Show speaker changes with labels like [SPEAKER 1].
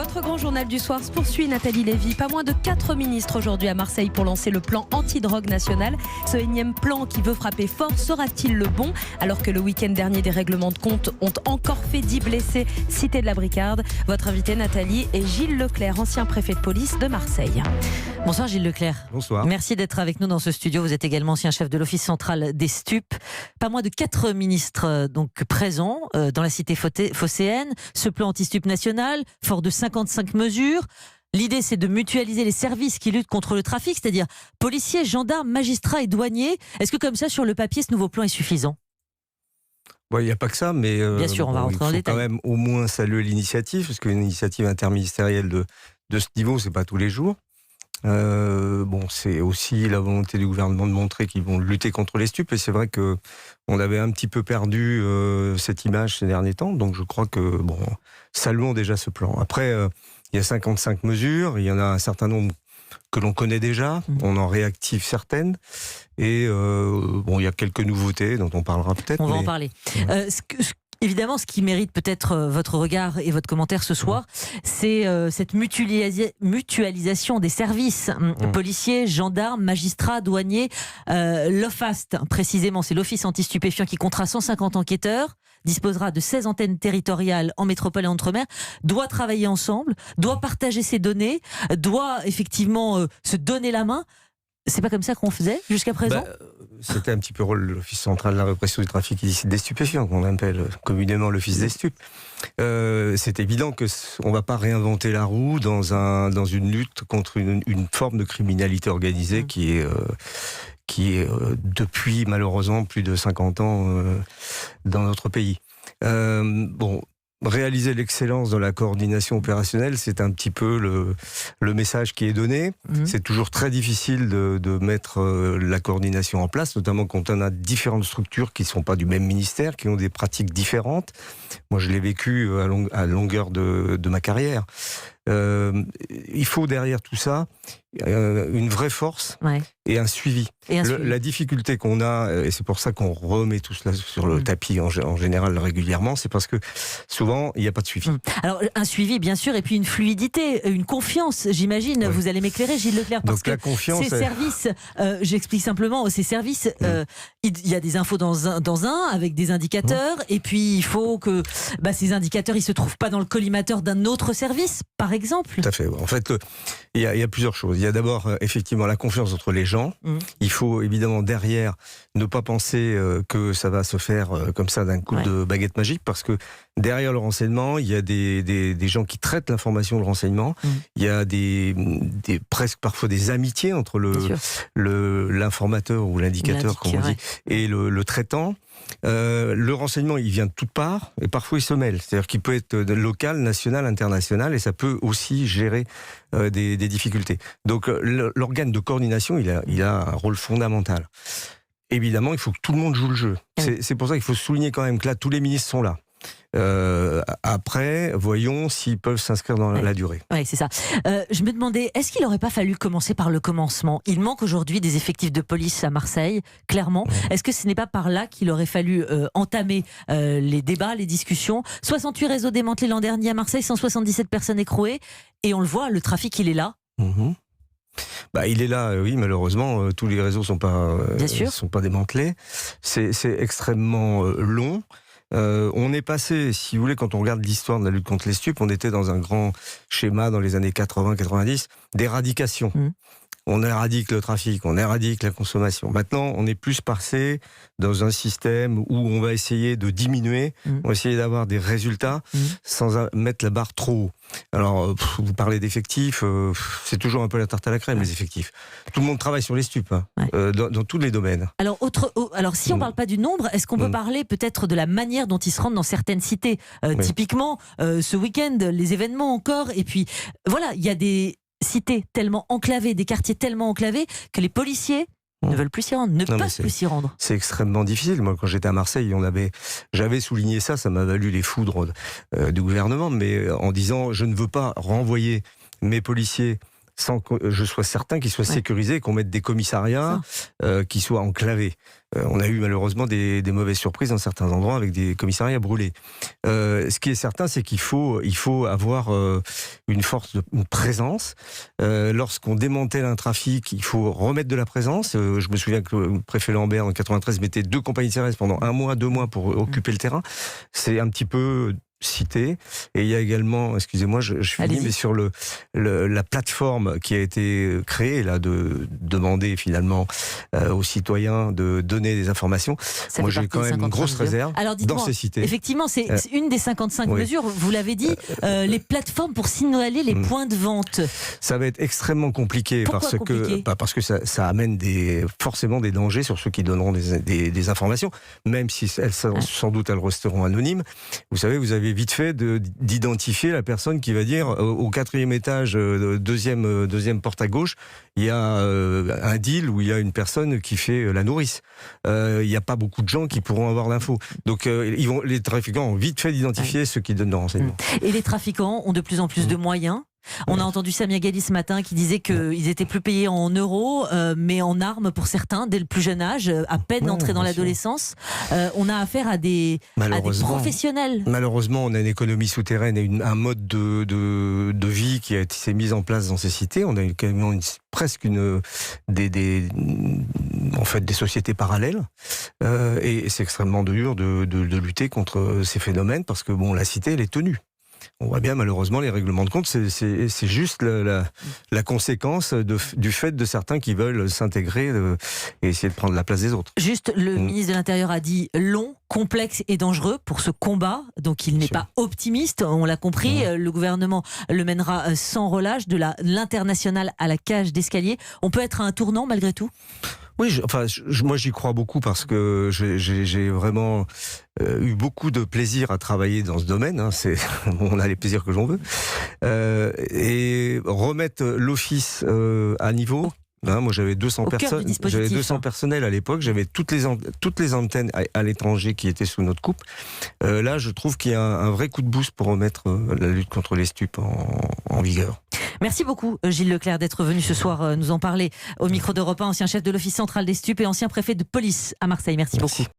[SPEAKER 1] Votre grand journal du soir se poursuit, Nathalie Lévy. Pas moins de 4 ministres aujourd'hui à Marseille pour lancer le plan anti-drogue national. Ce énième plan qui veut frapper fort sera-t-il le bon? Alors que le week-end dernier, des règlements de compte ont encore fait 10 blessés, cité de la Bricarde. Votre invité, Nathalie, est Gilles Leclerc, ancien préfet de police de Marseille.
[SPEAKER 2] Bonsoir Gilles Leclerc.
[SPEAKER 3] Bonsoir.
[SPEAKER 2] Merci d'être avec nous dans ce studio. Vous êtes également ancien chef de l'Office central des stupes. Pas moins de 4 ministres donc présents dans la cité phocéenne. Ce plan anti-stupe national, fort de 55 mesures. L'idée, c'est de mutualiser les services qui luttent contre le trafic, c'est-à-dire policiers, gendarmes, magistrats et douaniers. Est-ce que comme ça, sur le papier, ce nouveau plan est suffisant ?
[SPEAKER 3] Il n'y a pas que ça, mais
[SPEAKER 2] bien sûr, on va rentrer dans le détail.
[SPEAKER 3] Il faut quand même au moins saluer l'initiative, parce qu'une initiative interministérielle de ce niveau, c'est pas tous les jours. C'est aussi la volonté du gouvernement de montrer qu'ils vont lutter contre les stupes, et c'est vrai que on avait un petit peu perdu cette image ces derniers temps, donc je crois que saluons déjà ce plan. Après, il y a 55 mesures, il y en a un certain nombre que l'on connaît déjà, on en réactive certaines, et il y a quelques nouveautés dont on parlera peut-être.
[SPEAKER 2] On va en parler. Évidemment, ce qui mérite peut-être votre regard et votre commentaire ce soir, c'est cette mutualisation des services policiers, gendarmes, magistrats, douaniers. L'OFAST, précisément, c'est l'Office anti-stupéfiants qui comptera 150 enquêteurs, disposera de 16 antennes territoriales en métropole et en outre-mer, doit travailler ensemble, doit partager ses données, doit effectivement se donner la main. C'est pas comme ça qu'on faisait jusqu'à présent ?
[SPEAKER 3] C'était un petit peu rôle de l'Office central de la répression du trafic illicite des stupéfiants, qu'on appelle communément l'Office des stupes. C'est évident qu'on ne va pas réinventer la roue dans une lutte contre une forme de criminalité organisée qui est depuis malheureusement plus de 50 ans dans notre pays. Réaliser l'excellence dans la coordination opérationnelle, c'est un petit peu le message qui est donné. C'est toujours très difficile de mettre la coordination en place, notamment quand on a différentes structures qui ne sont pas du même ministère, qui ont des pratiques différentes. Moi, je l'ai vécu à longueur de ma carrière. Il faut derrière tout ça une vraie force et un suivi. La difficulté qu'on a, et c'est pour ça qu'on remet tout cela sur le tapis en général régulièrement, c'est parce que souvent il n'y a pas de suivi.
[SPEAKER 2] Alors un suivi bien sûr, et puis une fluidité, une confiance, j'imagine. Vous allez m'éclairer, Gilles Leclerc, parce que ces services, j'explique simplement, ces services, il y a des infos dans un avec des indicateurs, et puis il faut que ces indicateurs ils se trouvent pas dans le collimateur d'un autre service, par exemple.
[SPEAKER 3] Tout à fait. En fait, il y a plusieurs choses. Il y a d'abord effectivement la confiance entre les gens. Il faut évidemment derrière ne pas penser que ça va se faire comme ça d'un coup de baguette magique, parce que derrière le renseignement, il y a des gens qui traitent l'information, le renseignement. Il y a presque parfois des amitiés entre l'informateur ou l'indicateur, comme on dit, et le traitant. Le renseignement, il vient de toutes parts et parfois il se mêle. C'est-à-dire qu'il peut être local, national, international, et ça peut aussi gérer des difficultés. Donc l'organe de coordination, il a un rôle fondamental. Évidemment, il faut que tout le monde joue le jeu. C'est pour ça qu'il faut souligner quand même que là, tous les ministres sont là. Après, voyons s'ils peuvent s'inscrire dans la durée.
[SPEAKER 2] Oui, c'est ça. Je me demandais, est-ce qu'il n'aurait pas fallu commencer par le commencement ? Il manque aujourd'hui des effectifs de police à Marseille, clairement. Est-ce que ce n'est pas par là qu'il aurait fallu entamer les débats, les discussions ? 68 réseaux démantelés l'an dernier à Marseille, 177 personnes écrouées. Et on le voit, le trafic, il est là.
[SPEAKER 3] Il est là, oui, malheureusement, tous les réseaux ne sont pas démantelés. C'est extrêmement long. On est passé, si vous voulez, quand on regarde l'histoire de la lutte contre les stupes, on était dans un grand schéma dans les années 80-90 d'éradication. On éradique le trafic, on éradique la consommation. Maintenant, on est plus passé dans un système où on va essayer de diminuer, on va essayer d'avoir des résultats sans mettre la barre trop haut. Alors, vous parlez d'effectifs, c'est toujours un peu la tarte à la crème, les effectifs. Tout le monde travaille sur les stupes, dans tous les domaines.
[SPEAKER 2] Alors si on ne parle pas du nombre, est-ce qu'on peut parler peut-être de la manière dont ils se rendent dans certaines cités ? Typiquement, ce week-end, les événements encore, et puis voilà, il y a des cités tellement enclavées, des quartiers tellement enclavés que les policiers ne veulent plus s'y rendre, peuvent plus s'y rendre.
[SPEAKER 3] C'est extrêmement difficile. Moi, quand j'étais à Marseille, j'avais souligné ça m'a valu les foudres du gouvernement, mais en disant je ne veux pas renvoyer mes policiers sans que je sois certain qu'ils soient sécurisés, qu'on mette des commissariats qui soient enclavés. On a eu malheureusement des mauvaises surprises dans certains endroits avec des commissariats brûlés. Ce qui est certain, c'est qu'il faut avoir une présence. Lorsqu'on démantèle un trafic, il faut remettre de la présence. Je me souviens que le préfet Lambert en 93 mettait 2 compagnies de CRS pendant 1 mois, 2 mois pour occuper le terrain. C'est un petit peu cité. Et il y a également, excusez-moi, je finis, mais sur la plateforme qui a été créée, là, de demander finalement aux citoyens de donner des informations. Moi, j'ai quand même une grosse réserve dans ces cités.
[SPEAKER 2] Effectivement, c'est une des 55 mesures, vous l'avez dit, les plateformes pour signaler les points de vente.
[SPEAKER 3] Ça va être extrêmement compliqué. Parce que ça amène forcément des dangers sur ceux qui donneront des informations, même si sans doute elles resteront anonymes. Vous savez, vous avez vite fait d'identifier la personne qui va dire au 4e étage, deuxième porte à gauche, il y a un deal où il y a une personne qui fait la nourrice. Il n'y a pas beaucoup de gens qui pourront avoir l'info. Donc les trafiquants ont vite fait d'identifier ceux qui donnent leurs renseignements.
[SPEAKER 2] Et les trafiquants ont de plus en plus de moyens. On a entendu Samia Ghali ce matin qui disait qu'ils étaient plus payés en euros, mais en armes pour certains, dès le plus jeune âge, à peine entrés dans l'adolescence. On a affaire à des professionnels. Malheureusement,
[SPEAKER 3] on a une économie souterraine et un mode de vie qui s'est mis en place dans ces cités. On a presque des sociétés parallèles. Et c'est extrêmement dur de lutter contre ces phénomènes parce que la cité, elle est tenue. On voit bien malheureusement les règlements de compte, c'est juste la conséquence du fait de certains qui veulent s'intégrer et essayer de prendre la place des autres.
[SPEAKER 2] Juste, le ministre de l'Intérieur a dit long, complexe et dangereux pour ce combat, donc il n'est pas optimiste, on l'a compris, le gouvernement le mènera sans relâche, de l'international à la cage d'escalier. On peut être à un tournant malgré tout ?
[SPEAKER 3] Oui, moi j'y crois beaucoup parce que j'ai vraiment eu beaucoup de plaisir à travailler dans ce domaine. On a les plaisirs que l'on veut. Et remettre l'office à niveau. Moi j'avais 200 personnes, j'avais 200 personnels à l'époque, j'avais toutes les antennes à l'étranger qui étaient sous notre coupe. Là, je trouve qu'il y a un vrai coup de boost pour remettre la lutte contre les stupes en vigueur.
[SPEAKER 2] Merci beaucoup Gilles Leclerc d'être venu ce soir nous en parler au micro d'Europe 1, ancien chef de l'Office central des stupes et ancien préfet de police à Marseille. Merci beaucoup.